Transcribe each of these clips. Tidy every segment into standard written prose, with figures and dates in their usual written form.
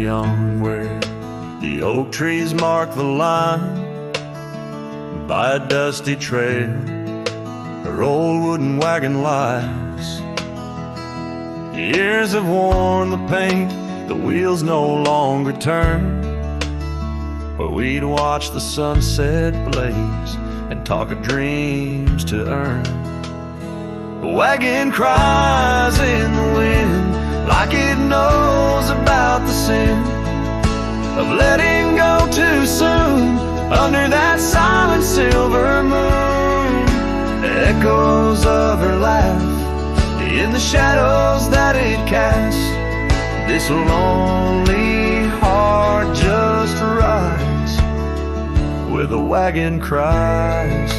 young, where the oak trees mark the line. By a dusty trail, her old wooden wagon lies. Years have worn the paint, the wheels no longer turn. Where we'd watch the sunset blaze and talk of dreams to earn. The wagon cries in the wind like it knows about the sin of letting go too soon under that silent silver moon. Echoes of her laugh in the shadows that it casts. This lonely heart just rides where the wagon cries.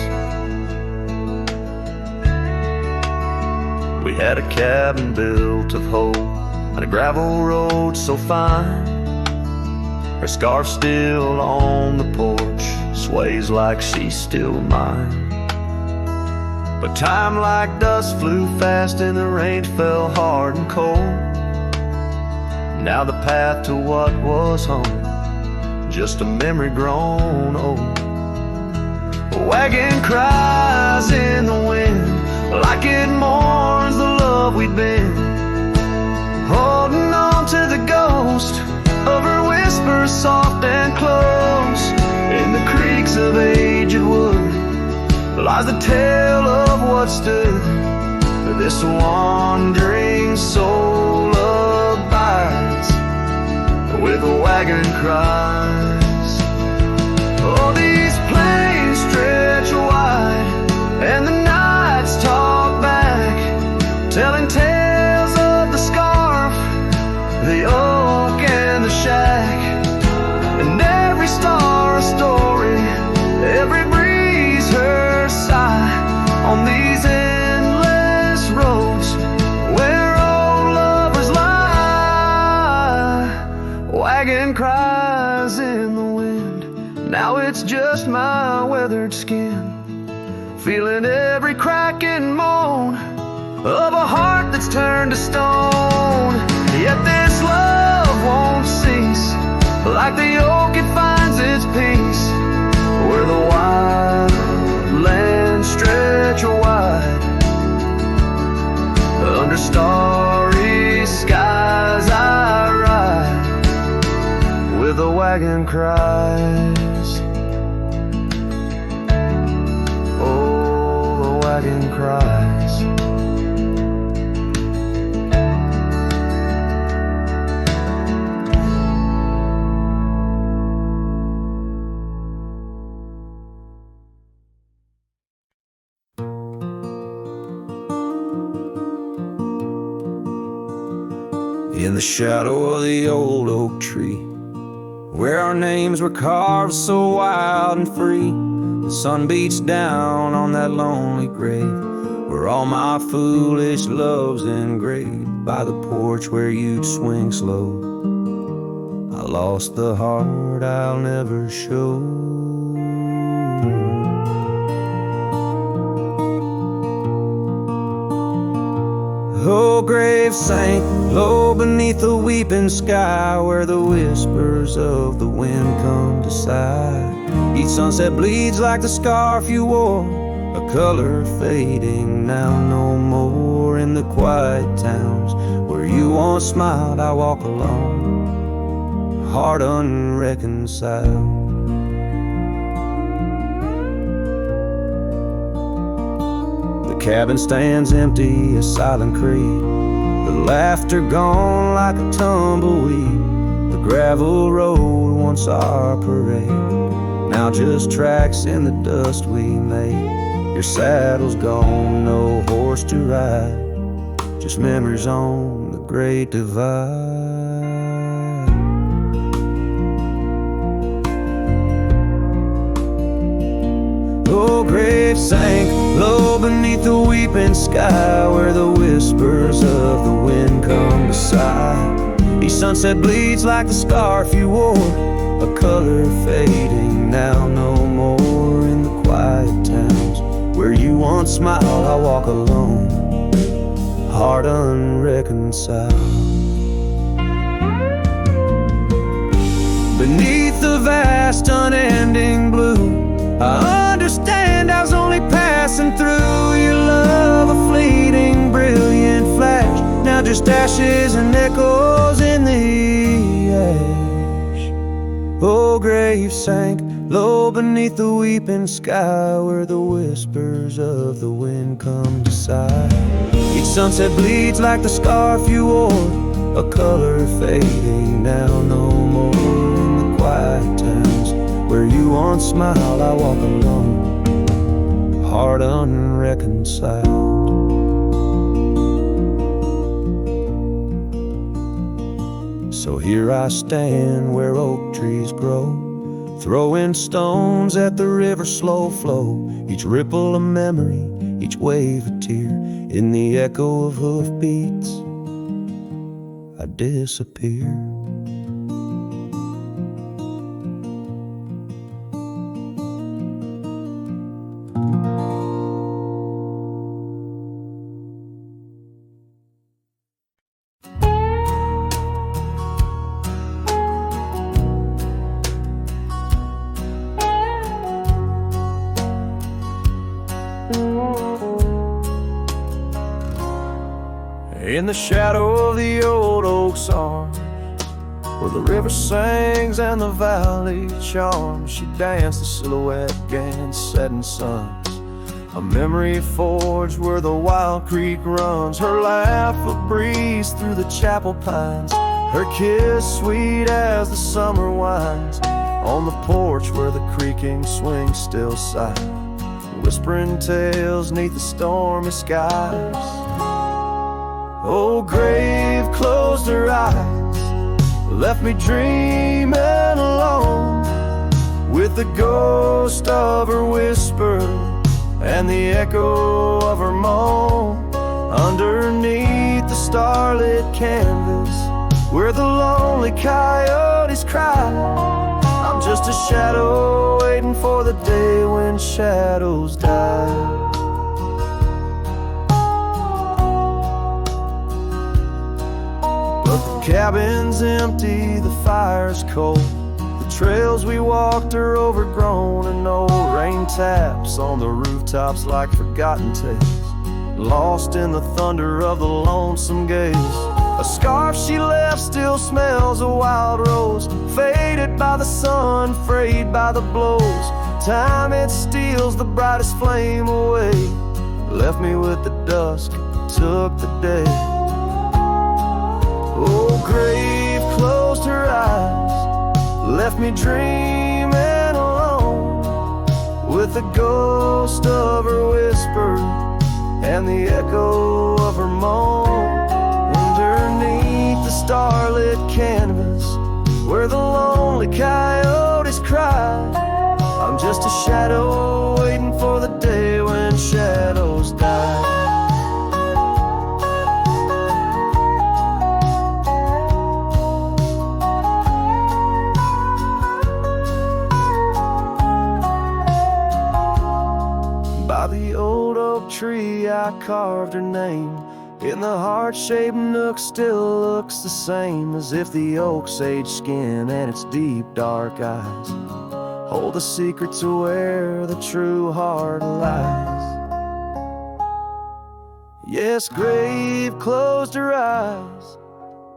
We had a cabin built of hope on a gravel road so fine. Her scarf still on the porch sways like she's still mine. But time like dust flew fast and the rain fell hard and cold. Now the path to what was home, just a memory grown old. A wagon cries in the wind like it mourns the love we'd been, holding on to the ghost of her whispers soft and close. In the creaks of aged wood lies the tale of what stood. This wandering soul abides where the wagon cries. Oh, these plains stretch wide and the nights talk back, telling tales of the scarf, the oak and the shack, and every star a story, every breeze her sigh on these endless roads where old lovers lie. Wagon cries in the wind, now it's just my weathered skin, feeling every crack and moan of a heart that's turned to stone. Yet this love won't cease, like the oak it finds its peace where the wild lands stretch wide. Under starry skies I ride where the wagon cries. Oh, the wagon cries. In the shadow of the old oak tree, where our names were carved so wild and free, the sun beats down on that lonely grave, where all my foolish love's engraved. By the porch where you'd swing slow, I lost the heart I'll never show. Oh, grave sank low beneath the weeping sky, where the whispers of the wind come to sigh. Each sunset bleeds like the scarf you wore, a color fading now no more. In the quiet towns where you once smiled, I walk alone, heart unreconciled. The cabin stands empty, a silent creed, the laughter gone like a tumbleweed. The gravel road, once our parade, now just tracks in the dust we made. Your saddle's gone, no horse to ride, just memories on the great divide. Oh, grave sank low beneath the weeping sky, where the whispers of the wind come to sigh. Each sunset bleeds like the scarf you wore, a color fading now no more. In the quiet towns where you once smiled, I walk alone, heart unreconciled. beneath the vast unending blue. I understand I was only passing through. Your love a fleeting, brilliant flash, now just ashes and echoes in the ash. Oh, grave sank low beneath the weeping sky, where the whispers of the wind come to sigh. Each sunset bleeds like the scarf you wore, a color fading now no more. In the quiet towns where you once smiled, I walk alone, heart unreconciled. So here I stand where oak trees grow, throwing stones at the river's slow flow. Each ripple a memory, each wave a tear. In the echo of hoofbeats, I disappear. In the shadow of the old oak's arms, where the river sings and the valley charms, she danced the silhouette against setting suns. A memory forged where the wild creek runs, her laugh a breeze through the chapel pines, her kiss sweet as the summer winds. On the porch where the creaking swing still sighs, whispering tales neath the stormy skies. Oh, grave closed her eyes, left me dreaming alone, with the ghost of her whisper and the echo of her moan. Underneath the starlit canvas, where the lonely coyotes cry, I'm just a shadow waiting for the day when shadows die. Cabin's empty, the fire's cold, the trails we walked are overgrown, and old rain taps on the rooftops like forgotten tales, lost in the thunder of the lonesome gales. A scarf she left still smells a wild rose, faded by the sun, frayed by the blows. Time it steals the brightest flame away, left me with the dusk, took the day. Oh, grave closed her eyes, left me dreaming alone, with the ghost of her whisper and the echo of her moan. Underneath the starlit canvas, where the lonely coyotes cry, I'm just a shadow waiting for the day when shadows die. The old oak tree I carved her name, in the heart-shaped nook still looks the same, as if the oak's aged skin and its deep dark eyes hold the secret to where the true heart lies. Yes, grave closed her eyes,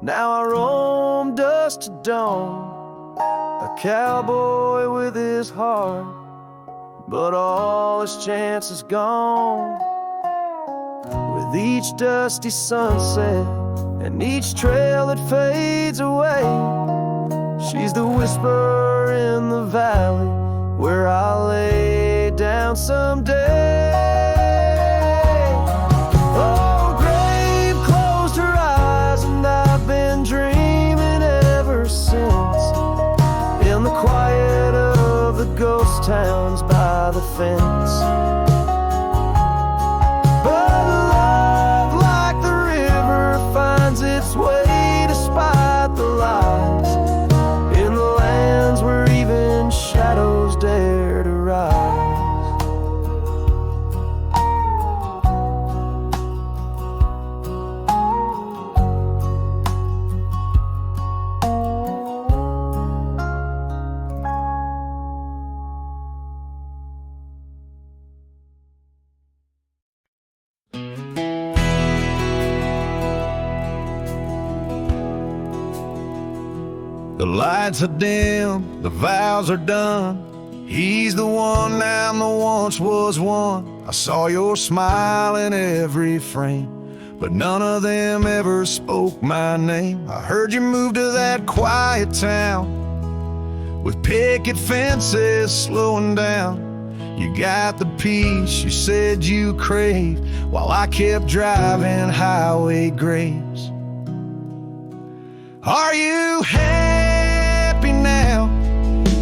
now I roam dusk to dawn, a cowboy with his heart, but all his chance is gone. With each dusty sunset and each trail that fades away, she's the whisper in the valley where I'll lay down someday. Oh, grave closed her eyes, and I've been dreaming ever since, in the quiet of the ghost towns by the fence. But love, like the river, finds its way despite the lies, in the lands where even shadows dare to rise. lights are dim, the vows are done. He's the one, now the once was one. I saw your smile in every frame, but none of them ever spoke my name. I heard you moved to that quiet town with picket fences slowing down. You got the peace you said you craved, while I kept driving highway graves. Are you happy now?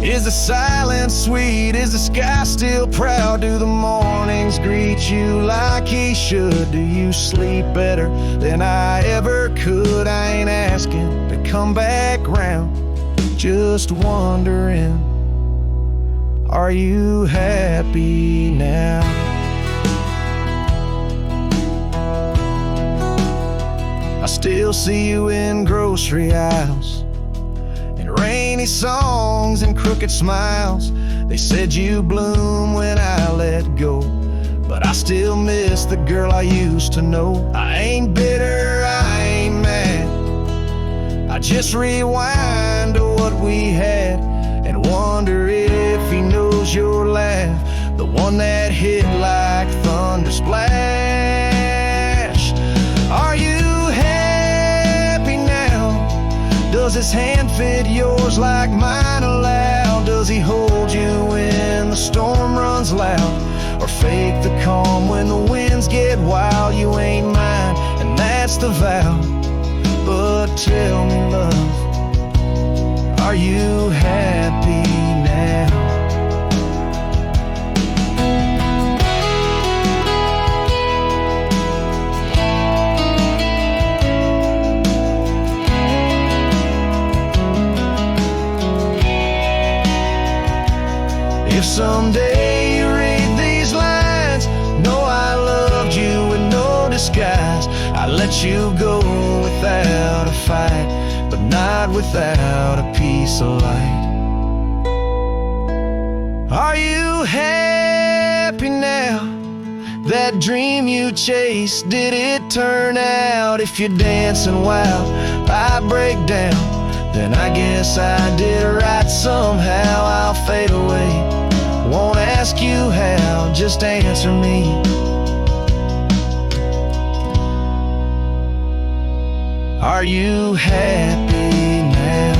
Is the silence sweet? Is the sky still proud? Do the mornings greet you like he should? Do you sleep better than I ever could? I ain't asking to come back round, just wondering, are you happy now? I still see you in grocery aisles, in rainy songs and crooked smiles. They said you bloom when I let go, but I still miss the girl I used to know. I ain't bitter, I ain't mad, I just rewind to what we had and wonder if he knows your laugh, the one that hit like thunder splash. Are you happy now? Does his hand fit yours like mine allow? Does he hold you when the storm runs loud, or fake the calm when the winds get wild? You ain't mine, and that's the vow. But tell me, love, are you happy now? If someday you read these lines, know I loved you with no disguise. I let you go without a fight, but not without a piece of light. Are you happy now? That dream you chased, did it turn out? If you're dancing wild, I break down, then I guess I did right somehow. I'll fade away, won't ask you how, just answer me. Are you happy now?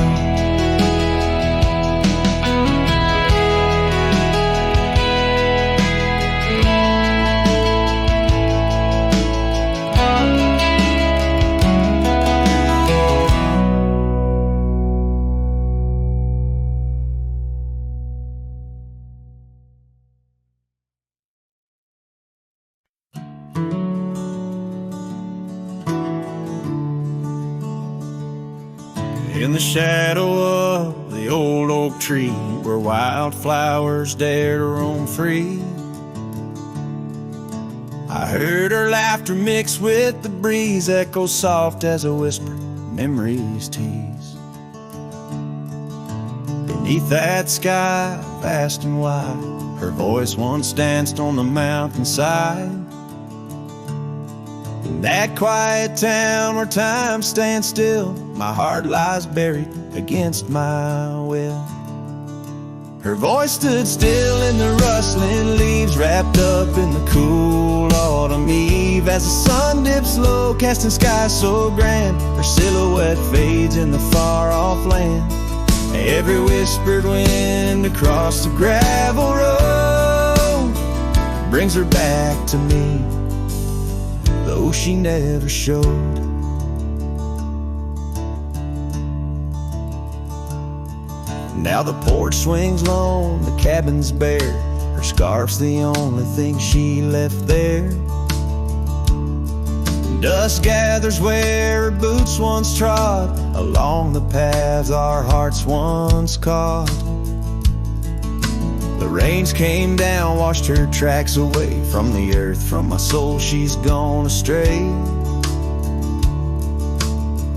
In the shadow of the old oak tree, where wildflowers dare to roam free, I heard her laughter mix with the breeze, echo soft as a whisper, memories tease. Beneath that sky, vast and wide, her voice once danced on the mountainside. In that quiet town where time stands still, my heart lies buried against my will. Her voice stood still in the rustling leaves, wrapped up in the cool autumn eve. As the sun dips low, casting skies so grand, her silhouette fades in the far-off land. Every whispered wind across the gravel road brings her back to me, though she never showed. Now the porch swings lone, the cabin's bare, her scarf's the only thing she left there. Dust gathers where her boots once trod, along the paths our hearts once caught. The rains came down, washed her tracks away from the earth, from my soul she's gone astray.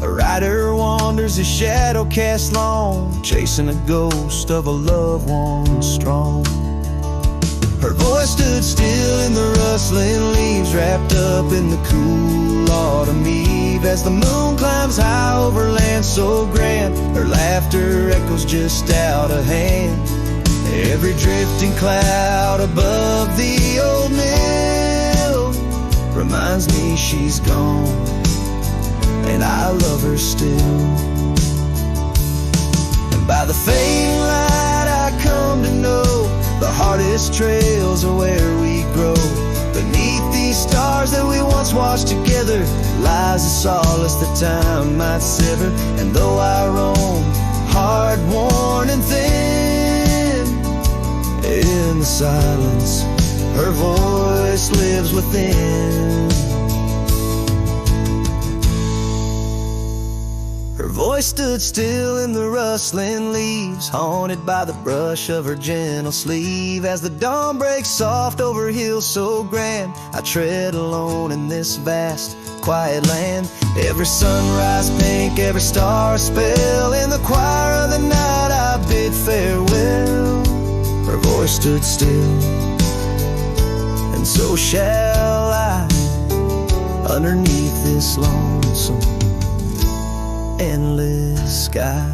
A rider wanders, his shadow cast long, chasing a ghost of a loved one strong. Her voice stood still in the rustling leaves, wrapped up in the cool autumn eve. As the moon climbs high over land so grand, her laughter echoes just out of hand. Every drifting cloud above the old mill reminds me she's gone, and I love her still. And by the fading light I come to know the hardest trails are where we grow. Beneath these stars that we once watched together lies a solace that time might sever. And though I roam, hard, worn, and thin, in the silence, her voice lives within. Her voice stood still in the rustling leaves, haunted by the brush of her gentle sleeve. As the dawn breaks soft over hills so grand, I tread alone in this vast, quiet land. Every sunrise pink, every star a spell. In the choir of the night I bid farewell. Her voice stood still, and so shall I, underneath this lonesome, endless sky.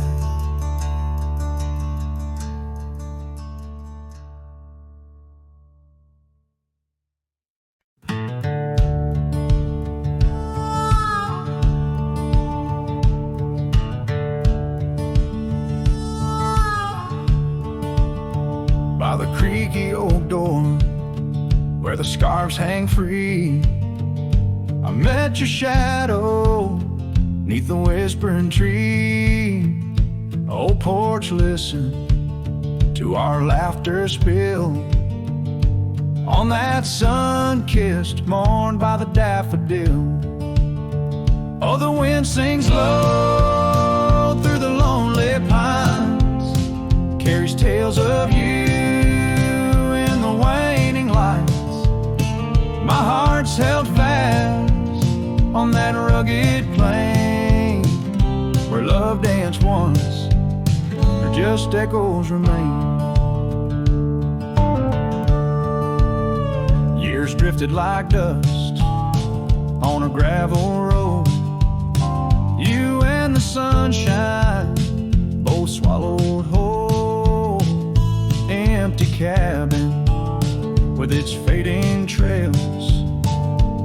By the creaky old door where the scarves hang free, I met your shadow 'neath the whispering tree. Old porch, listen to our laughter spill on that sun-kissed morn by the daffodil. Oh, the wind sings low through the lonely pines, carries tales of you in the waning lights. My heart's held fast on that rugged plain where love danced once, or just echoes remain. Years drifted like dust on a gravel road. You and the sunshine both swallowed whole. Empty cabin with its fading trails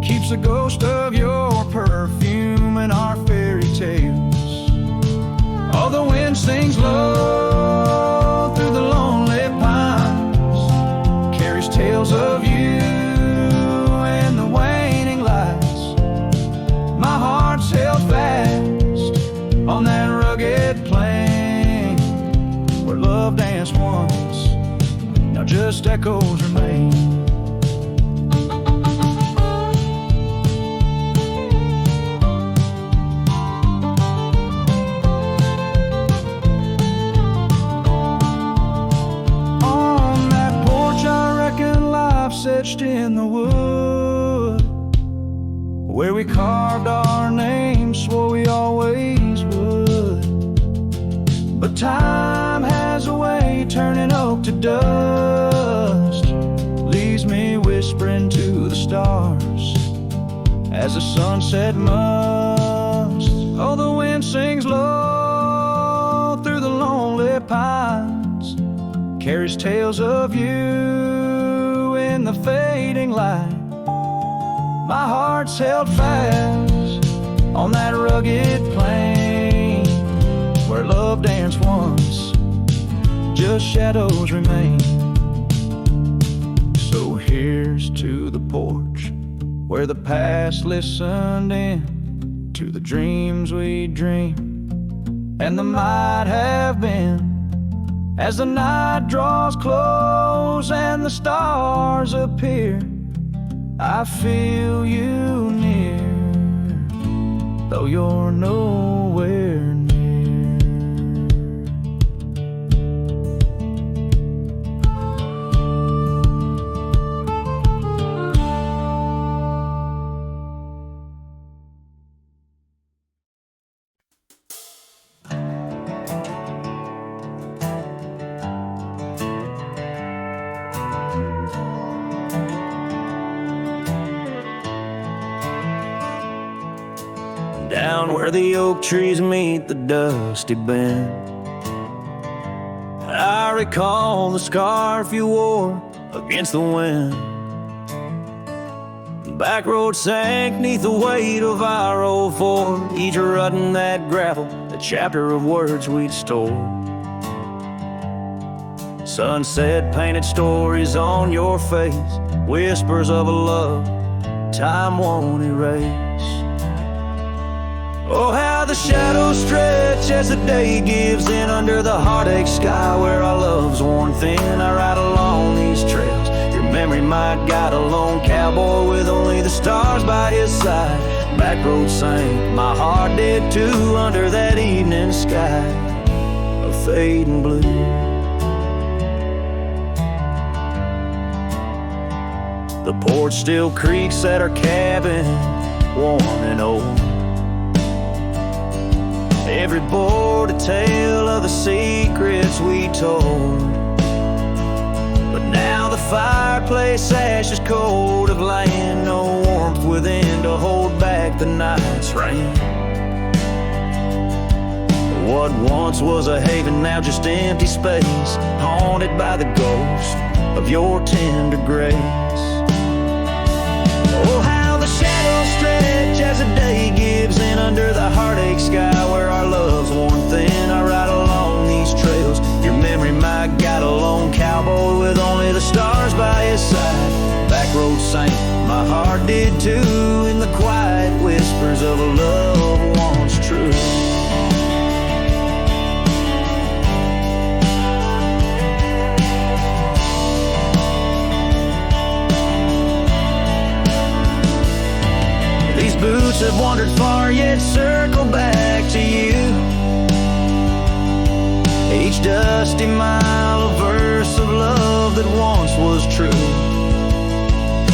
keeps a ghost of your perfume in our fairy tales. Oh, the wind sings low through the lonely pines, carries tales of you and the waning lights. My heart's held fast on that rugged plain where love danced once, now just echoes remain. Etched in the wood where we carved our names, swore we always would. But time has a way turning oak to dust, leaves me whispering to the stars as the sunset must. Oh, the wind sings low through the lonely pines, carries tales of you in the fading light. My heart's held fast on that rugged plain where love danced once, just shadows remain. So here's to the porch where the past listened in to the dreams we dreamed and the might have been. As the night draws close and the stars appear, I feel you near, though you're nowhere near. ground where the oak trees meet the dusty bend. I recall the scarf you wore against the wind. The back road sank neath the weight of our old Ford, each rutting that gravel, a chapter of words we'd stored. Sunset painted stories on your face, whispers of a love time won't erase. Oh, how the shadows stretch as the day gives in under the heartache sky where our love's worn thin. I ride along these trails, your memory might guide a lone cowboy with only the stars by his side. Back road sank, my heart did too, under that evening sky of fading blue. The porch still creaks at our cabin, warm and old. Every board a tale of the secrets we told. But now the fireplace ash is cold of land, no warmth within to hold back the night's rain. What once was a haven, now just empty space, haunted by the ghost of your tender grace. Oh, how the shadows stretch as the day gives in under the heartache sky where our love's worn thin. I ride along these trails, your memory might guide a lone cowboy with only the stars by his side. Back road sank, my heart did too, in the quiet whispers of a love once true. Boots have wandered far yet circle back to you. Each dusty mile a verse of love that once was true.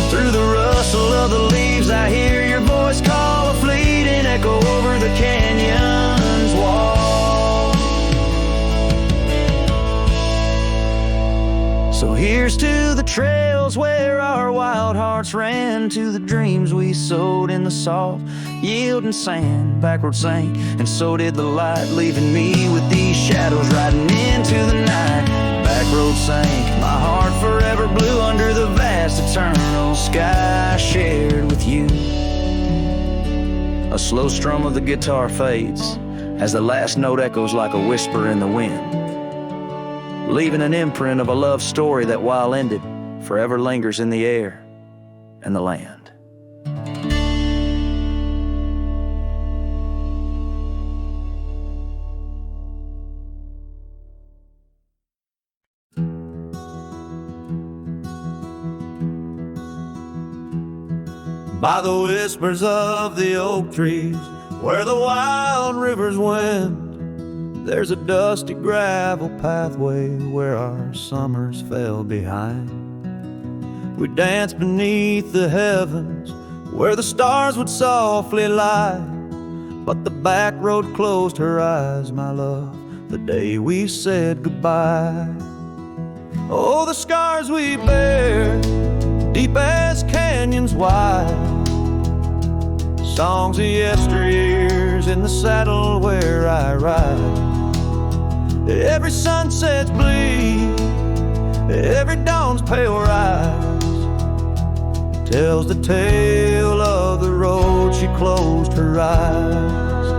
Through the rustle of the leaves I hear your voice call, a fleeting echo over the canyon's wall. So here's to the trails where our wild hearts ran, to the dreams we sowed in the soft yielding sand. Backward sank, and so did the light, leaving me with these shadows riding into the night. Back road sank, my heart forever blue under the vast eternal sky I shared with you. A slow strum of the guitar fades as the last note echoes like a whisper in the wind, leaving an imprint of a love story that, while ended, forever lingers in the air and the land. By the whispers of the oak trees, where the wild rivers wend, there's a dusty gravel pathway where our summers fell behind. We danced beneath the heavens where the stars would softly lie, but the back road closed her eyes, my love, the day we said goodbye. Oh, the scars we bear, deep as canyons wide, songs of yesteryears in the saddle where I ride. Every sunset's bleed, every dawn's pale rise tells the tale of the road she closed her eyes.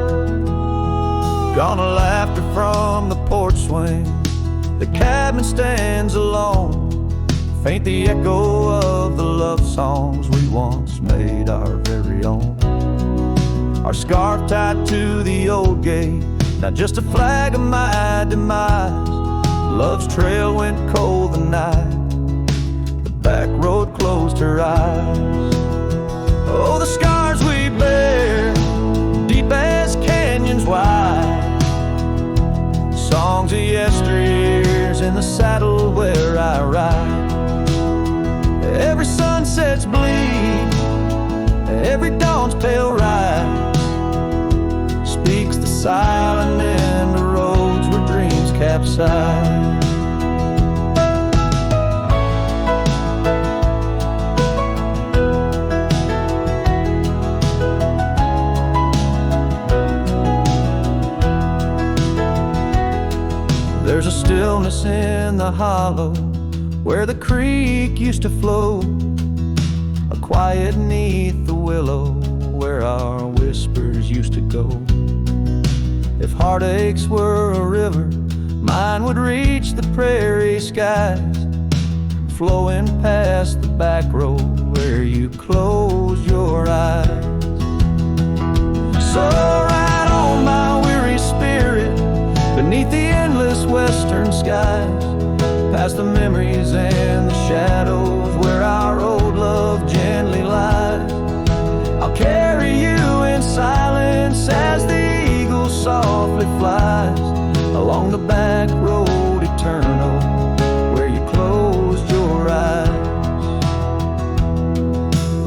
Gone a laughter from the porch swing, the cabin stands alone, faint the echo of the love songs we once made our very own. Our scarf tied to the old gate, not just a flag of my demise. Love's trail went cold the night the back road closed her eyes. Oh, the scars we bear, deep as canyons wide, songs of yesteryears in the saddle where I ride. Every sunset's bleed, every dawn's pale rise speaks the silent in the roads where dreams capsize. the hollow where the creek used to flow, a quiet 'neath the willow where our whispers used to go. If heartaches were a river, mine would reach the prairie skies, flowing past the back road where you close your eyes. So ride on my weary spirit beneath the endless western skies, past the memories and the shadows where our old love gently lies. I'll carry you in silence as the eagle softly flies along the back road eternal where you closed your eyes.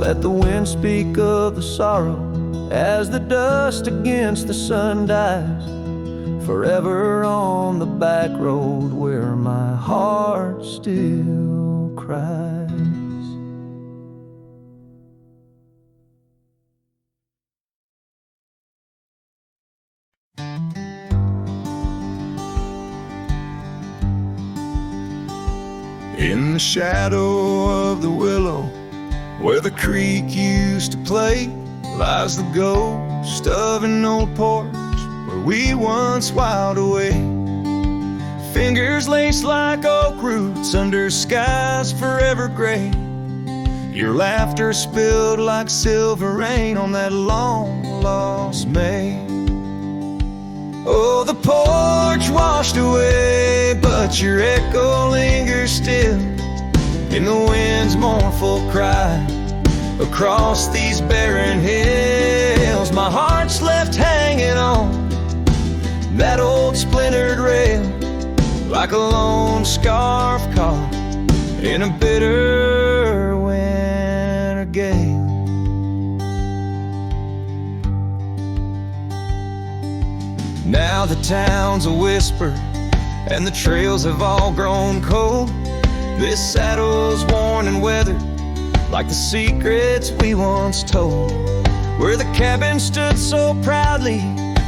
Let the wind speak of the sorrow as the dust against the sun dies, forever on the back road where my heart still cries. In the shadow of the willow where the creek used to play lies the ghost of an old porch where we once whiled away. Fingers laced like oak roots under skies forever gray. Your laughter spilled like silver rain on that long lost May. Oh, the porch washed away, but your echo lingers still in the wind's mournful cry across these barren hills. My heart's left hanging on that old splintered rail like a lone scarf caught in a bitter winter gale. Now the town's a whisper and the trails have all grown cold. This saddle's worn and weathered like the secrets we once told. Where the cabin stood so proudly,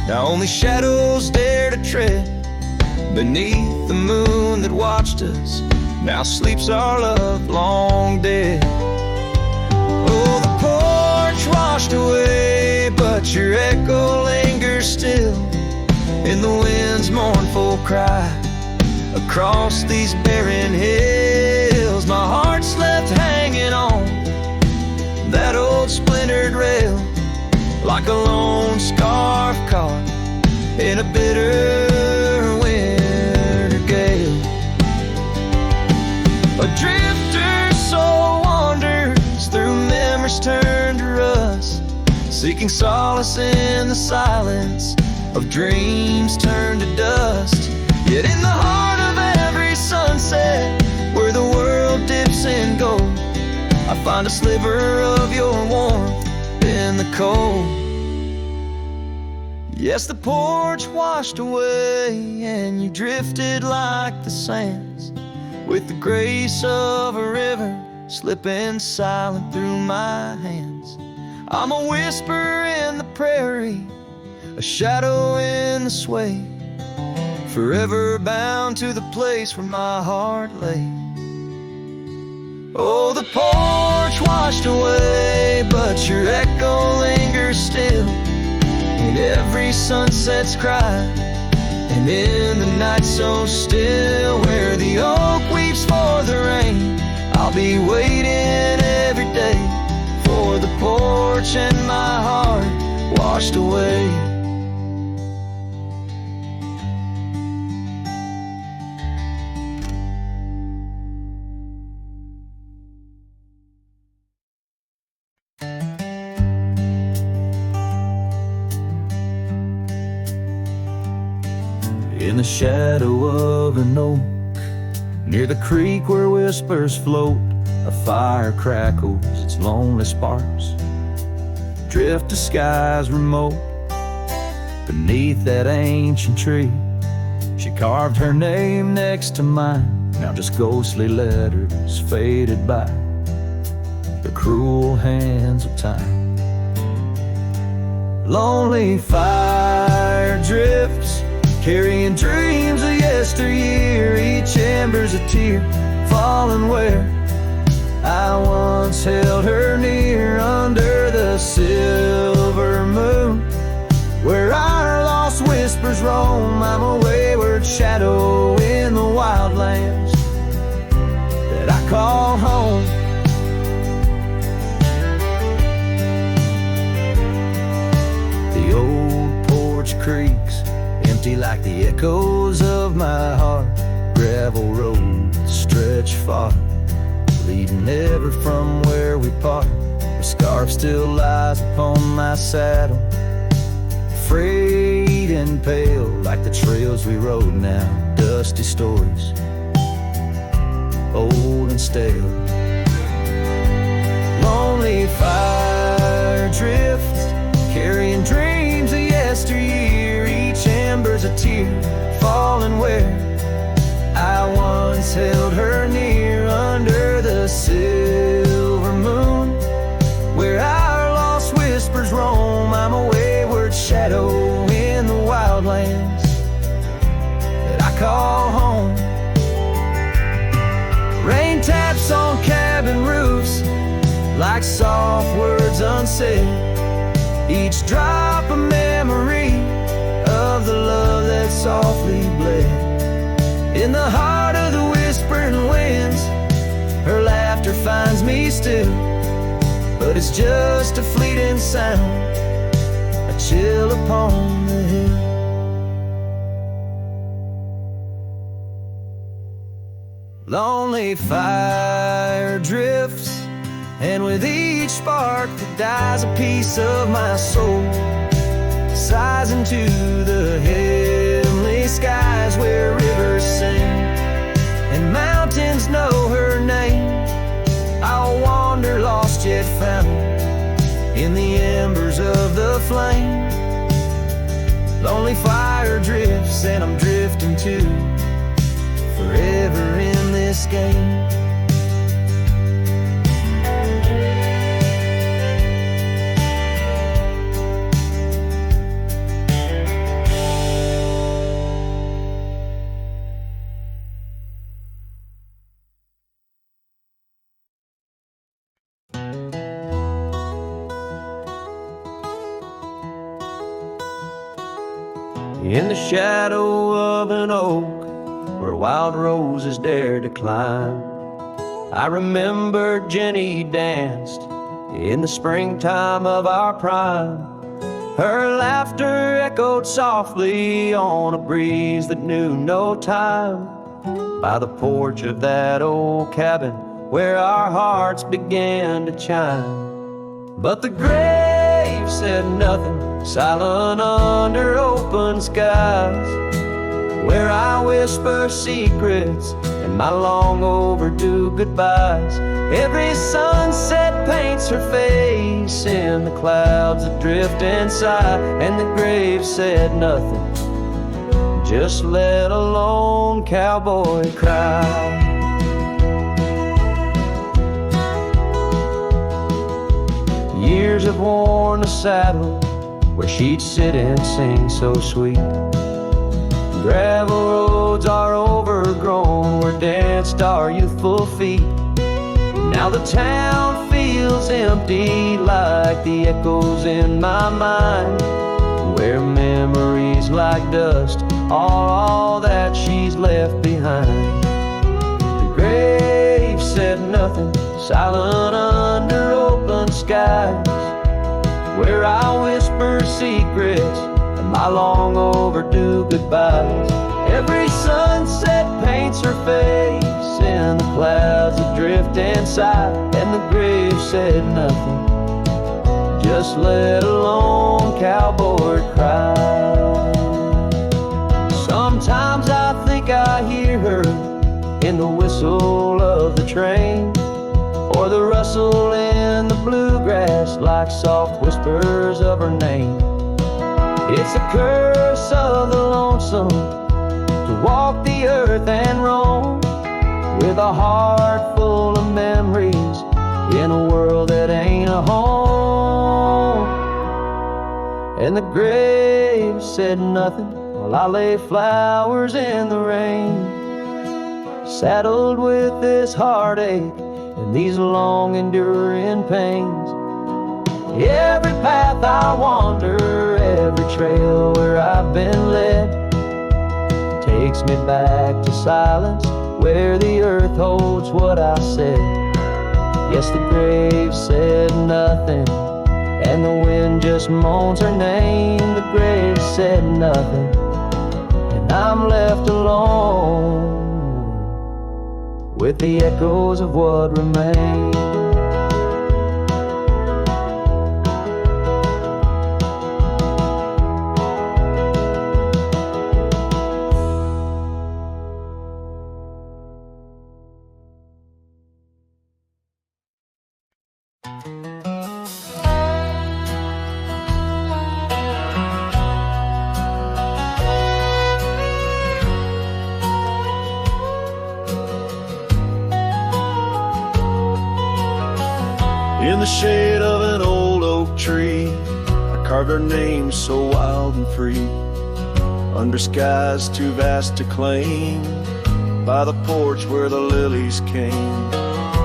now only shadows dare to tread beneath the moon that watched us. Now sleeps our love long dead. Oh, the porch washed away, but your echo lingers still in the wind's mournful cry across these barren hills. My heart's left hanging on that old splintered rail like a lone scarf caught in a bitter winter gale. A drifter soul wanders through memories turned to rust, seeking solace in the silence of dreams turned to dust. Yet in the heart of every sunset where the world dips in gold, I find a sliver of your warmth in the cold. Yes, the porch washed away and you drifted like the sands, with the grace of a river slipping silent through my hands. I'm a whisper in the prairie, a shadow in the sway, forever bound to the place where my heart lay. Oh, the porch washed away, but your echo lingers still in every sunset's cry, and in the night so still where the oak weeps for the rain. I'll be waiting every day for the porch and my heart washed away. In the shadow of an oak, near the creek where whispers float, a fire crackles its lonely sparks, drift to skies remote. Beneath that ancient tree, she carved her name next to mine, now just ghostly letters faded by the cruel hands of time. Lonely fire drifts carrying dreams of yesteryear. Each ember's a tear falling where I once held her near, under the silver moon, where our lost whispers roam. I'm a wayward shadow in the wildlands that I call home. The old porch creaks, empty like the echoes of my heart. Gravel roads stretch far, leading ever from where we part. The scarf still lies upon my saddle, frayed and pale like the trails we rode now. Dusty stories, old and stale. Lonely fire drifts, carrying dreams of yesteryear. Each ember's a tear falling where I once held her near, under the silver moon, where our lost whispers roam. I'm a wayward shadow in the wildlands that I call home. Rain taps on cabin roofs like soft words unsaid, each drop a memory of the love that softly bled. In the heart of the whispering winds, her laughter finds me still, but it's just a fleeting sound, a chill upon the hill. Lonely fire drifts, and with each spark that dies, a piece of my soul sighs into the heavenly skies, where rivers sing and mountains know her name. I'll wander lost yet found in the embers of the flame. Lonely fire drifts, and I'm drifting too, forever in this game. In the shadow of an oak, where wild roses dare to climb, I remember Jenny danced in the springtime of our prime. Her laughter echoed softly on a breeze that knew no time, by the porch of that old cabin where our hearts began to chime. But the grave said nothing, silent under open skies, where I whisper secrets and my long overdue goodbyes. Every sunset paints her face in the clouds that drift inside, and the grave said nothing, just let a lone cowboy cry. Years have worn the saddle where she'd sit and sing so sweet. Gravel roads are overgrown where danced our youthful feet. Now the town feels empty like the echoes in my mind, where memories like dust are all that she's left behind. The grave said nothing, silent under open skies, where I whisper secrets and my long overdue goodbyes. Every sunset paints her face in the clouds that drift inside, and the grave said nothing, just let a lone cowboy cry. Sometimes I think I hear her in the whistle of the train, or the rustle in the bluegrass like soft whispers of her name. It's a curse of the lonesome to walk the earth and roam, with a heart full of memories in a world that ain't a home. And the grave said nothing, while I lay flowers in the rain, saddled with this heartache and these long enduring pains. Every path I wander, every trail where I've been led, takes me back to silence, where the earth holds what I said. Yes, the grave said nothing, and the wind just moans her name. The grave said nothing, and I'm left alone with the echoes of what remains. In the shade of an old oak tree, I carved our names so wild and free, under skies too vast to claim, by the porch where the lilies came.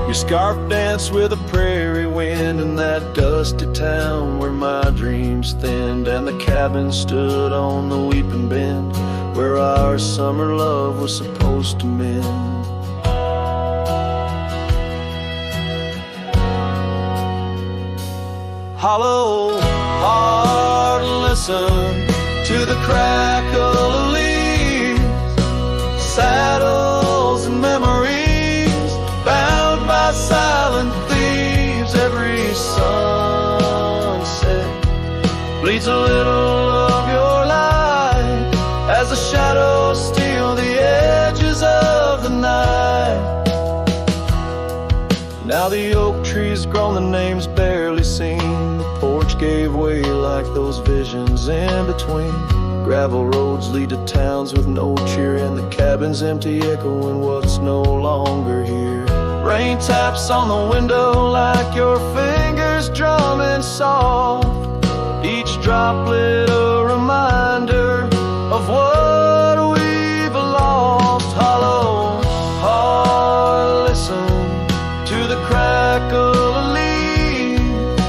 Your scarf danced with a prairie wind in that dusty town where my dreams thinned, and the cabin stood on the weeping bend where our summer love was supposed to mend. Hollow heart, listen to the crackle of leaves, saddles and memories bound by silent thieves. Every sunset bleeds a little of your light as the shadows steal the edges of the night. Now the oak tree's grown, the name's barely seen. The porch gave way like those visions in between. Gravel roads lead to towns with no cheer, and the cabin's empty, echoing what's no longer here. Rain taps on the window like your fingers drumming soft, each droplet a reminder of what we've lost. Hollow heart, listen to the crackle of leaves,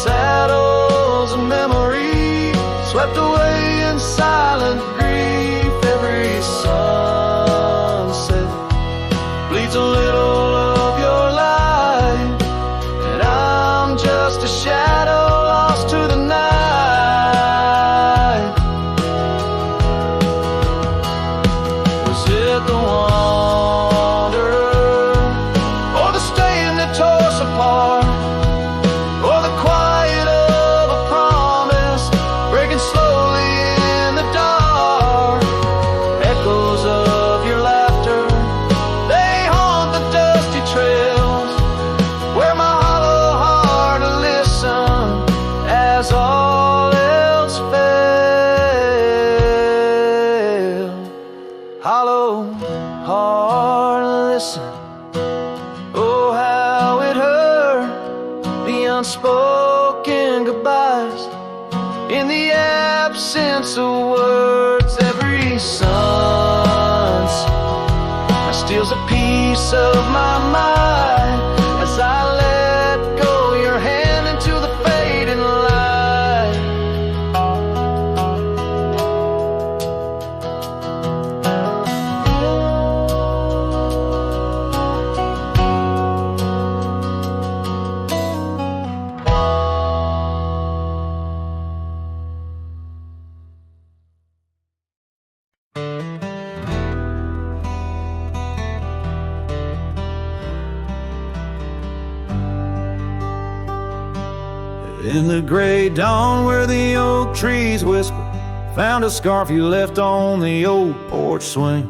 saddles and memory swept away in silent grief. Every sunset bleeds a little of your light, and I'm just a shadow lost to the night. Was it the wanderer, or the staying that tore us apart, or the quiet of a promise breaking slowly in the dark? Echoes of your laughter, they haunt the dusty trails where my hollow heart will listen as all else failed. Hollow heart, listen. Oh, how it hurt, the unspoken goodbyes in the absence of words. Every sunset steals a piece of my mind as I let go your hand into the fading light. In the gray dawn where the oak trees whisper, found a scarf you left on the old porch swing.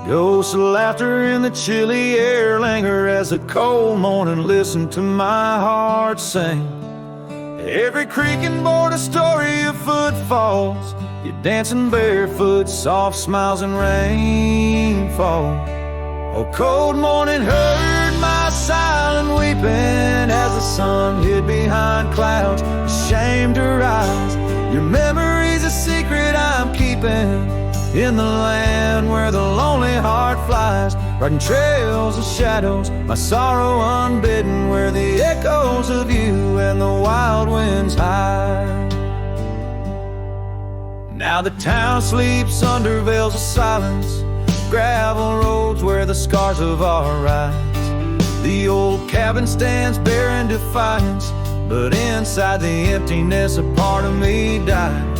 Ghosts of laughter in the chilly air linger as the cold morning listen to my heart sing. Every creaking board a story of footfalls, you dancing barefoot, soft smiles and rainfall. Oh, cold morning heard my silent weeping as the sun hid behind clouds, ashamed to rise. Your memory's a secret I'm keeping weeping in the land where the lonely heart flies, riding trails of shadows, my sorrow unbidden, where the echoes of you and the wild winds hide. Now the town sleeps under veils of silence, gravel roads where the scars of our rides. The old cabin stands bare in defiance, but inside the emptiness a part of me died.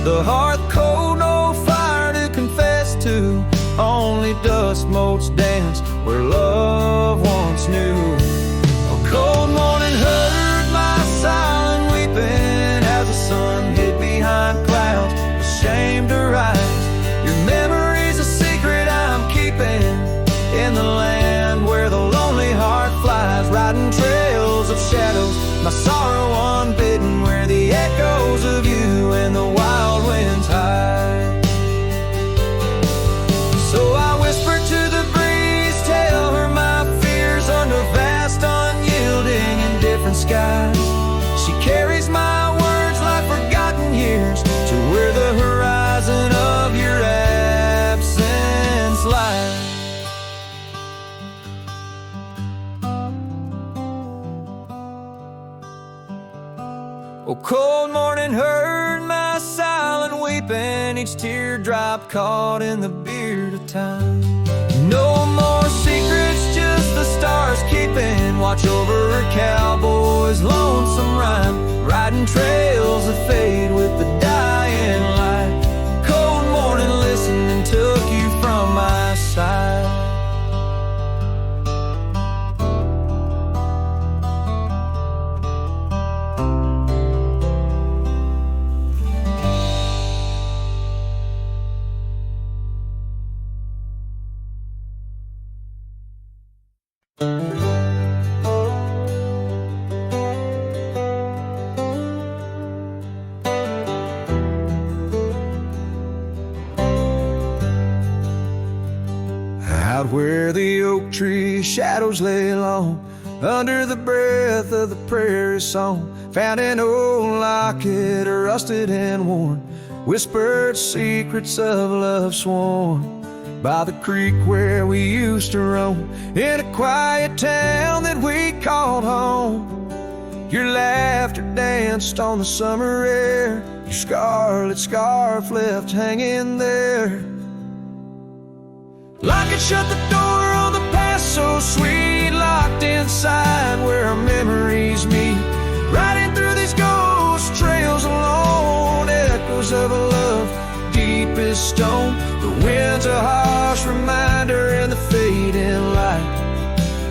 The heart cold, no fire to confess to, only dust motes dance where love once knew. A cold morning heard my silent weeping as the sun hid behind clouds, ashamed to rise. Your memory's a secret I'm keeping in the land where the lonely heart flies, riding trails of shadows, my sorrow unbidden, where the echoes of you and the wild winds hide. So I whisper to the breeze, tell her my fears under vast, unyielding, indifferent skies. She carries my words like forgotten years to where the horizon of your absence lies. Oh, cold morning heard my silent weeping, each teardrop caught in the beard of time. No more secrets, just the stars keeping watch over a cowboy's lonesome rhyme, riding trails that fade with the dying light. Cold morning listening took you from my side. Out where the oak tree shadows lay long, under the breath of the prairie song, found an old locket, rusted and worn, whispered secrets of love sworn. By the creek where we used to roam, in a quiet town that we called home, your laughter danced on the summer air, your scarlet scarf left hanging there. Lock it, shut the door on the past so sweet, locked inside where our memories meet, riding through these ghost trails alone, echoes of a love deep as stone. The wind's a harsh reminder in the fading light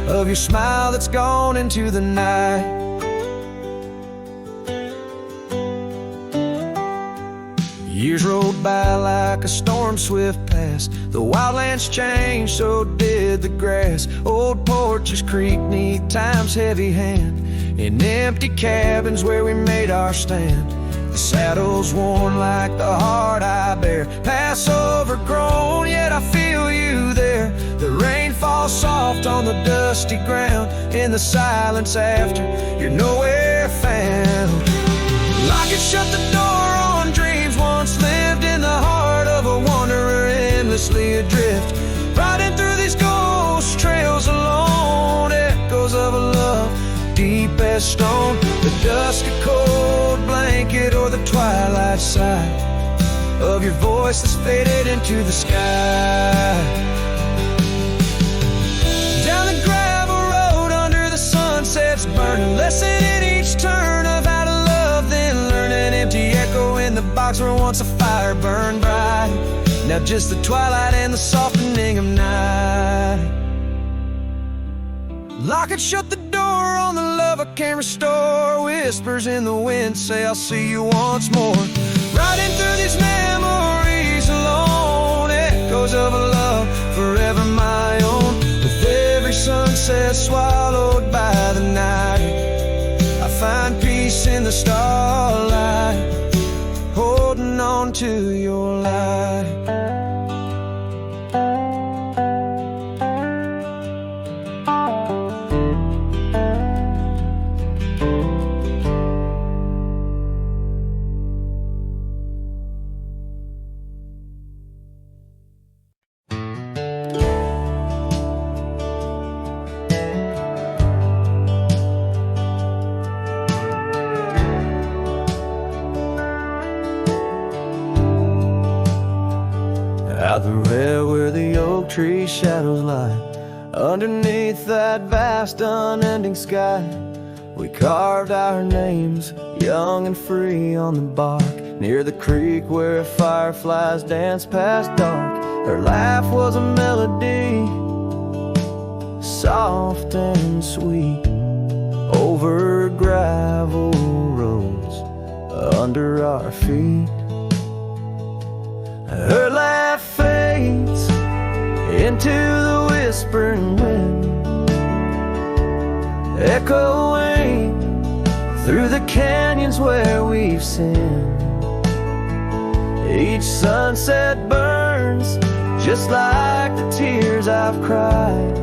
of your smile that's gone into the night. Years rolled by like a storm swift past, the wildlands changed, so did the grass. Old porches creak neath time's heavy hand, in empty cabins where we made our stand. The saddle's worn like the heart I bear, past overgrown, yet I feel you there. The rain falls soft on the dusty ground, in the silence after you're nowhere found. Lock it, shut the door on dreams once lived in the heart of a wanderer, endlessly adrift, riding through these ghost trails alone, echoes of a love deep as stone. The dusk a cold blanket or the twilight sigh of your voice that's faded into the sky. Down the gravel road under the sunset's burning, lesson in each turn of how to love, then learn an empty echo in the box where once a fire burned bright. Now just the twilight and the softening of night. Lock it, shut the door on the love I can't restore, whispers in the wind say I'll see you once more. Riding through these memories alone, echoes of a love forever my own. With every sunset swallowed by the night, I find peace in the starlight, holding on to your light. tree shadows lie. Underneath that vast unending sky, we carved our names, young and free, on the bark near the creek where fireflies danced past dark. Her laugh was a melody, soft and sweet, over gravel roads under our feet. Her laugh fades into the whispering wind, echoing through the canyons where we've sinned. Each sunset burns just like the tears I've cried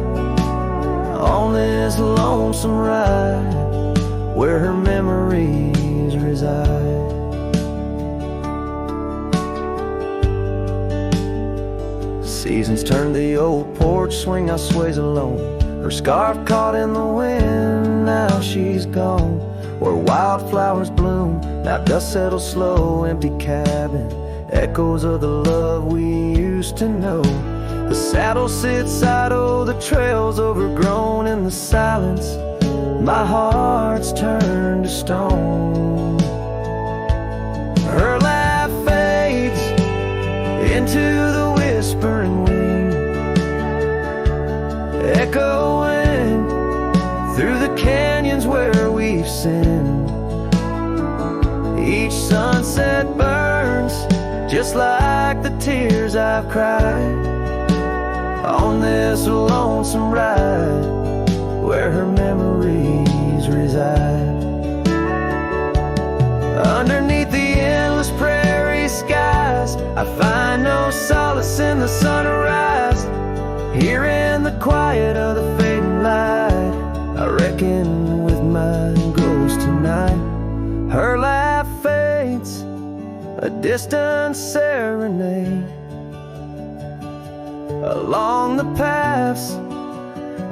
on this lonesome ride where her memories reside. Seasons turn the old porch swing, I sways alone. Her scarf caught in the wind, now she's gone. Where wildflowers bloom, now dust settles slow. Empty cabin, echoes of the love we used to know. The saddle sits idle, the trail's overgrown. In the silence, my heart's turned to stone. Her laugh fades into the whispering wind, echoing through the canyons where we've sinned. Each sunset burns just like the tears I've cried on this lonesome ride where her memories reside. Underneath the endless prairie skies, I find no solace in the sunrise. Here in the quiet of the fading light, I reckon with my ghost tonight. Her laugh fades, a distant serenade along the paths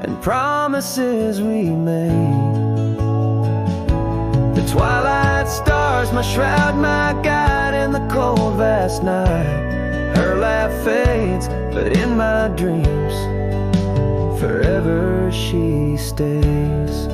and promises we made. The twilight stars, my shroud, my guide in the cold vast night. Her laugh fades, but in my dreams forever she stays.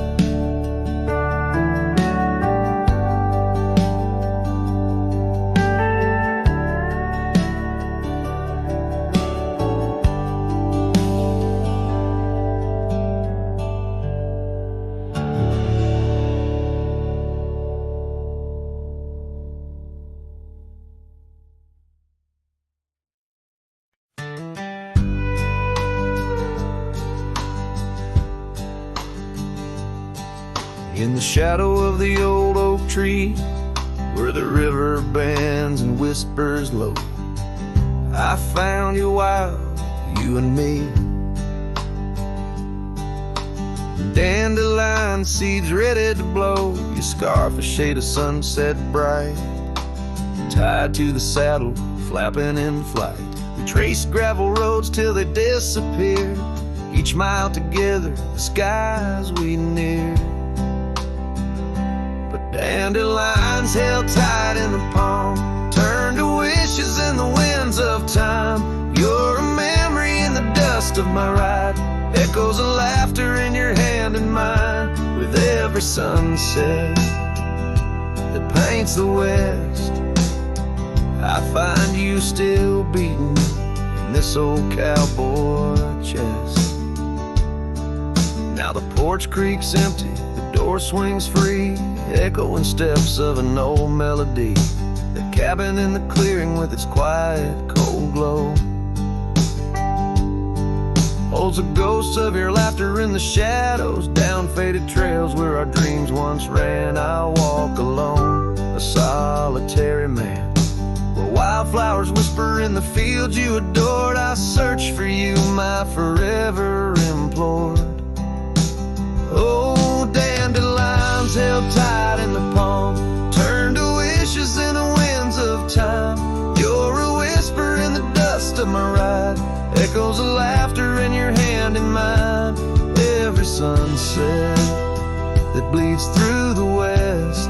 In the shadow of the old oak tree, where the river bends and whispers low, I found you wild, you and me. Dandelion seeds ready to blow, your scarf a shade of sunset bright, tied to the saddle, flapping in flight. We traced gravel roads till they disappeared, each mile together, the skies we neared. Dandelions held tight in the palm, turned to wishes in the winds of time. You're a memory in the dust of my ride, echoes of laughter in your hand and mine. With every sunset that paints the west, I find you still beating in this old cowboy chest. Now the porch creak's empty, the door swings free, echoing steps of an old melody. The cabin in the clearing with its quiet, cold glow holds a ghost of your laughter in the shadows, down faded trails where our dreams once ran. I'll walk alone, a solitary man, where wildflowers whisper in the fields you adored. I search for you, my forever implored. Oh, dandelions held tight in the palm, turned to wishes in the winds of time. You're a whisper in the dust of my ride, echoes of laughter in your hand and mine. Every sunset that bleeds through the west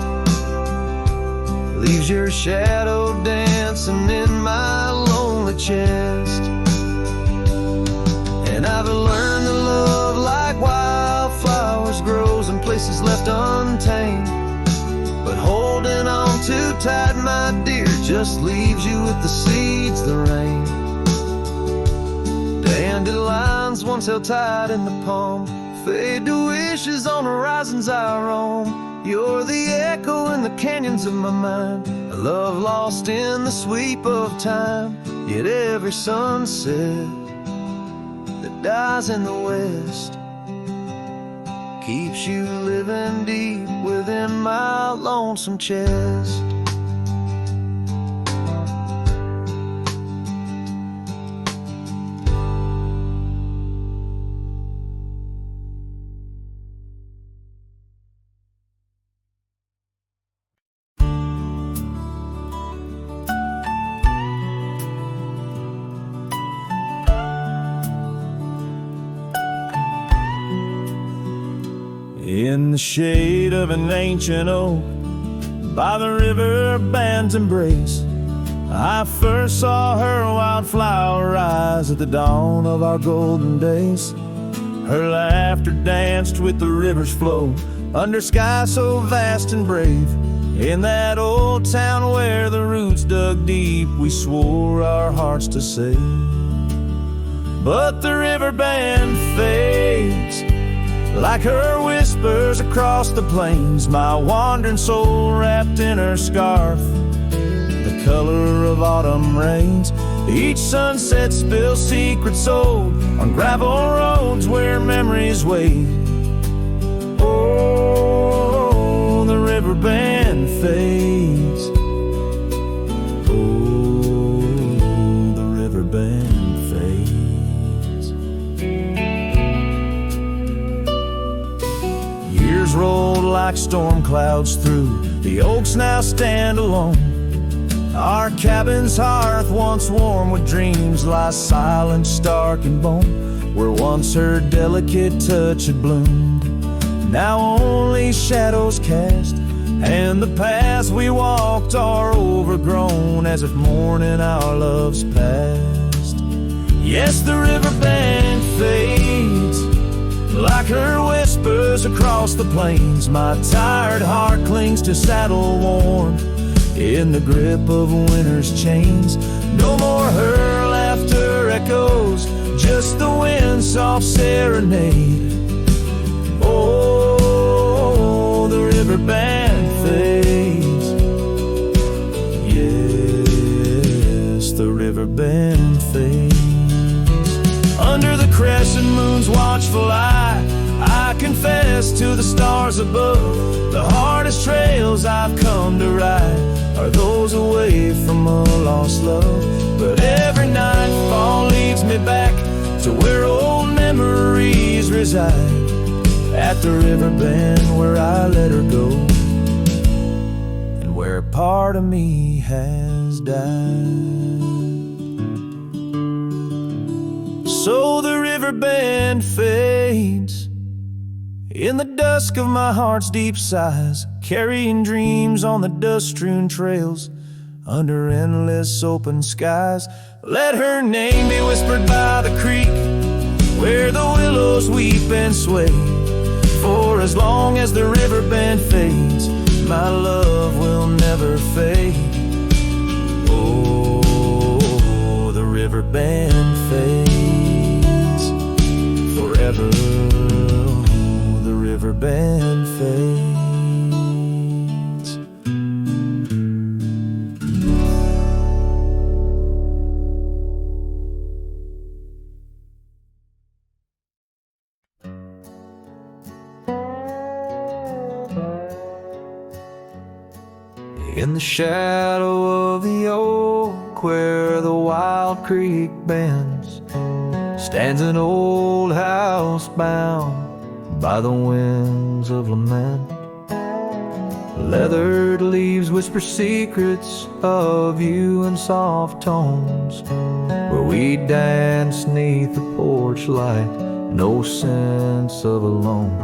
leaves your shadow dancing in my lonely chest. Haven't learned to love like wildflowers grows in places left untamed. But holding on too tight, my dear, just leaves you with the seeds that rain. Dandelions once held tight in the palm fade to wishes on horizons I roam. You're the echo in the canyons of my mind, a love lost in the sweep of time. Yet every sunset that dies in the west keeps you living deep within my lonesome chest. In the shade of an ancient oak, by the river band's embrace, I first saw her wildflower eyes at the dawn of our golden days. Her laughter danced with the river's flow, under skies so vast and brave. In that old town where the roots dug deep, we swore our hearts to save. But the river band fades, like her whispers across the plains. My wandering soul wrapped in her scarf, the color of autumn rains. Each sunset spills secrets old on gravel roads where memories wait. Oh, the river band fades. Oh, the river band fades. Years rolled like storm clouds through, the oaks now stand alone. Our cabin's hearth, once warm with dreams, lies silent, stark and bone. Where once her delicate touch had bloomed, now only shadows cast, and the paths we walked are overgrown, as if mourning our love's past. Yes, the river band fades, like her whispers across the plains. My tired heart clings to saddle worn, in the grip of winter's chains. No more her laughter echoes, just the wind's soft serenade. Oh, the river band fades. Yes, the river band fades. Under the crescent moon's watchful eye, I confess to the stars above, the hardest trails I've come to ride are those away from a lost love. But every nightfall leads me back to where old memories reside, at the river bend where I let her go, and where a part of me has died. So the river bend fades, in the dusk of my heart's deep sighs, carrying dreams on the dust-strewn trails, under endless open skies. Let her name be whispered by the creek, where the willows weep and sway. For as long as the river bend fades, my love will never fade. Oh, the river bend fades forever. The river bend fades. In the shadow of the oak where the wild creek bends, stands an old house bound by the winds of lament. Leathered leaves whisper secrets of you in soft tones, where we dance 'neath the porch light, no sense of alone.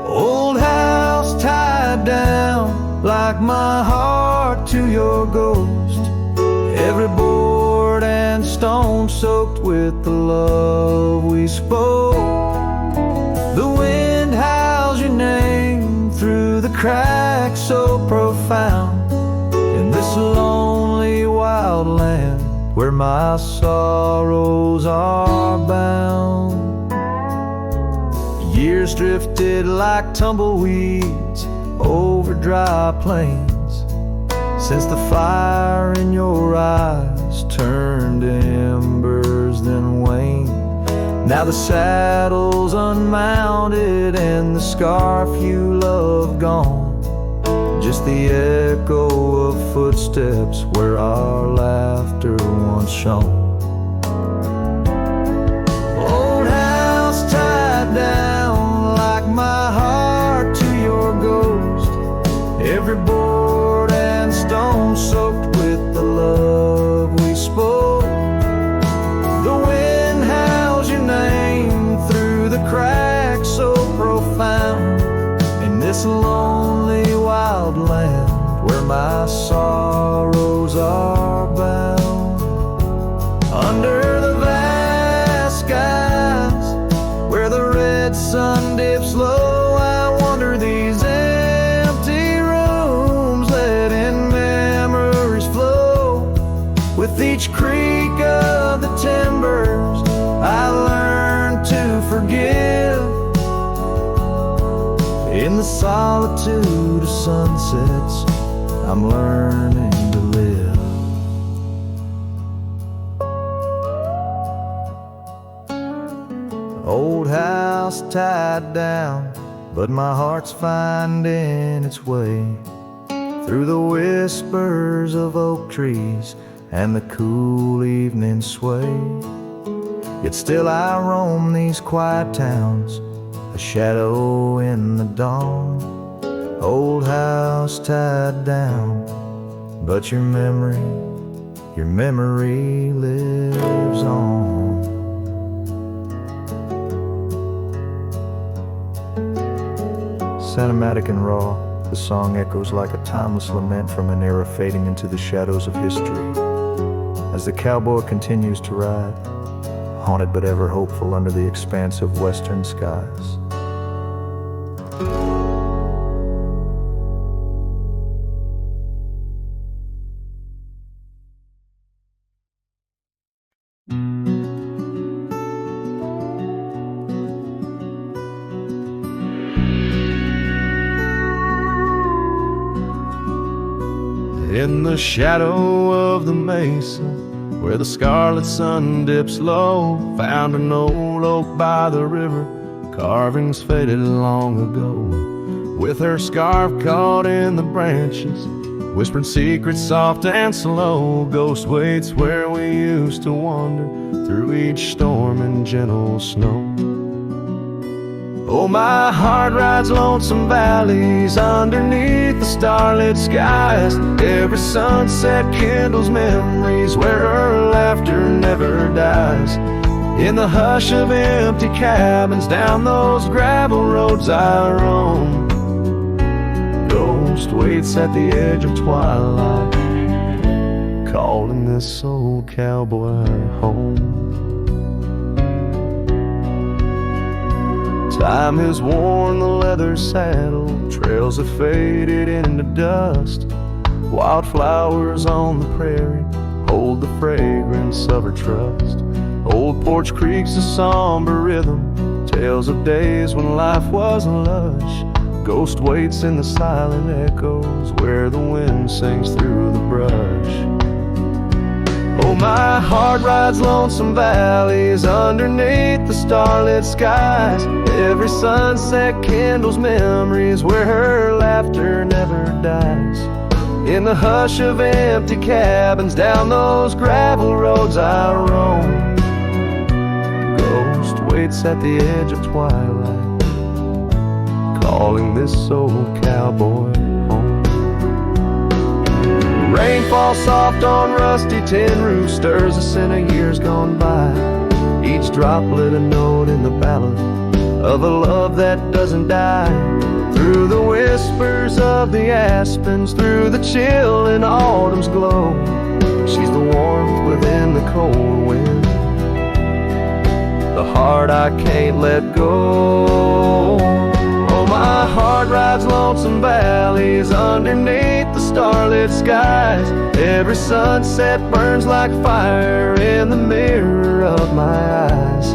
Old house tied down like my heart to your ghost, every board and stone soaked with with the love we spoke. The wind howls your name through the cracks so profound in this lonely wild land where my sorrows are bound. Years drifted like tumbleweeds over dry plains since the fire in your eyes turned to embers then waned. Now the saddle's unmounted and the scarf you love gone, just the echo of footsteps where our laughter once shone. Old house tied down like my heart to your ghost, every board and stone soaked with the love we spoke. The wind howls your name through the cracks so profound in this lonely wild land where my sorrows are bound. Under the vast skies where the red sun dips low, I wander these empty rooms, letting memories flow. With each creak of the timbers, I learn to forgive. In the solitude of sunsets, I'm learning to live. Old house tied down, but my heart's finding its way through the whispers of oak trees and the cool evening sway. Yet still I roam these quiet towns, a shadow in the dawn. Old house tied down, but your memory lives on. Cinematic and raw, the song echoes like a timeless lament from an era fading into the shadows of history. As the cowboy continues to ride, haunted but ever hopeful under the expanse of western skies. In the shadow of the mesa, where the scarlet sun dips low, found an old oak by the river, carvings faded long ago. With her scarf caught in the branches, whispering secrets soft and slow, ghost waits where we used to wander through each storm and gentle snow. Oh, my heart rides lonesome valleys underneath the starlit skies. Every sunset kindles memories where her laughter never dies. In the hush of empty cabins down those gravel roads I roam, ghost waits at the edge of twilight, calling this old cowboy home. Time has worn the leather saddle, trails have faded into dust. Wildflowers on the prairie hold the fragrance of her trust. Old porch creaks a somber rhythm, tales of days when life was lush. Ghost waits in the silent echoes where the wind sings through the brush. Oh, my heart rides lonesome valleys underneath the starlit skies. Every sunset kindles memories where her laughter never dies. In the hush of empty cabins down those gravel roads I roam, ghost waits at the edge of twilight, calling this old cowboy home. Rain falls soft on rusty tin roofs, stirs the scent of years gone by. Each droplet a note in the ballad of a love that doesn't die. Through the whispers of the aspens, through the chill in autumn's glow, she's the warmth within the cold wind, the heart I can't let go. Oh, my heart rides lonesome valleys underneath the starlit skies. Every sunset burns like fire in the mirror of my eyes.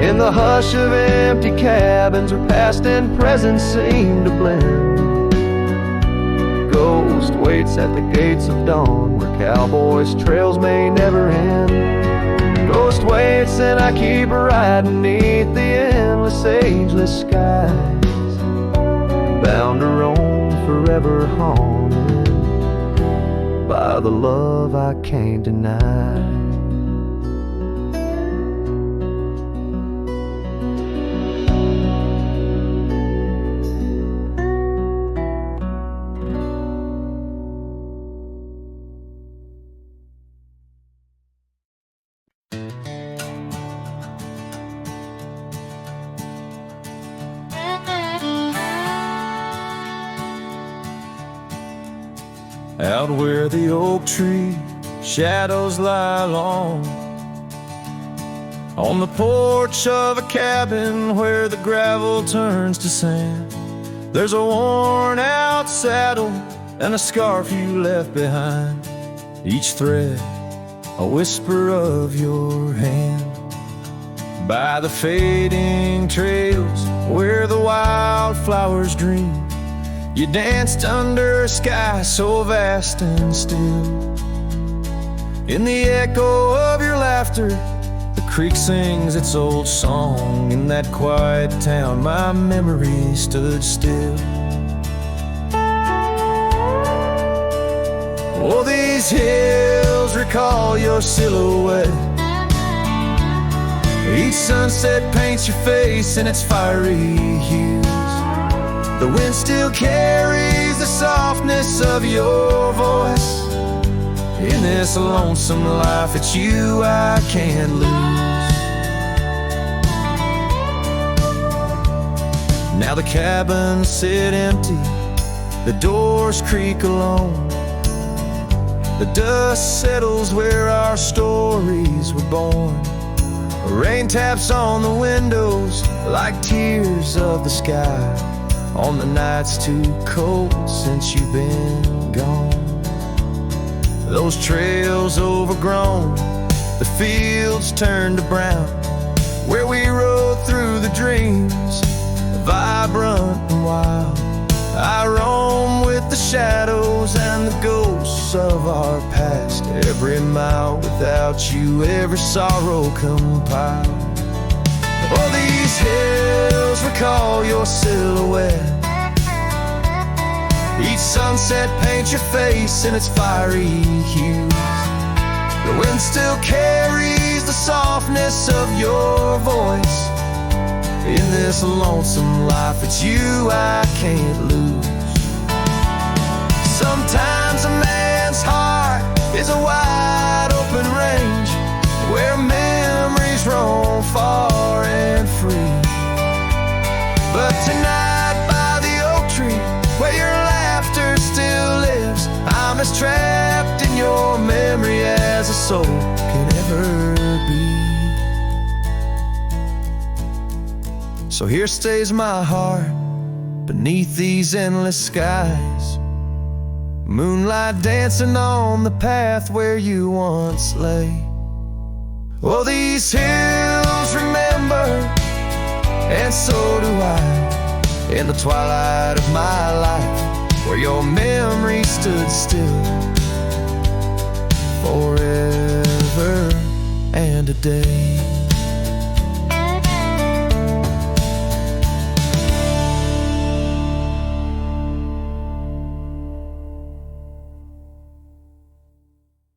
In the hush of empty cabins where past and present seem to blend, ghost waits at the gates of dawn where cowboys' trails may never end. Ghost waits and I keep riding beneath the endless, ageless skies, bound to roam forever haunted by the love I can't deny. Out where the oak tree shadows lie long, on the porch of a cabin where the gravel turns to sand, there's a worn out saddle and a scarf you left behind, each thread a whisper of your hand. By the fading trails where the wildflowers dream, you danced under a sky so vast and still. In the echo of your laughter, the creek sings its old song. In that quiet town, my memory stood still. Oh, these hills recall your silhouette. Each sunset paints your face in its fiery hues. The wind still carries the softness of your voice. In this lonesome life, it's you I can't lose. Now the cabins sit empty, the doors creak alone. The dust settles where our stories were born. Rain taps on the windows like tears of the sky on the nights too cold since you've been gone. Those trails overgrown, the fields turned to brown, where we rode through the dreams, vibrant and wild. I roam with the shadows and the ghosts of our past. Every mile without you, every sorrow compiled. Oh, these hills recall your silhouette. Each sunset paints your face in its fiery hues. The wind still carries the softness of your voice. In this lonesome life, it's you I can't lose. Sometimes a man's heart is a wide open range where memories roam far and free. But tonight by the oak tree, where your laughter still lives, I'm as trapped in your memory as a soul can ever be. So here stays my heart beneath these endless skies, moonlight dancing on the path where you once lay. Oh, these hills remember, and so do I, in the twilight of my life, where your memory stood still forever and a day.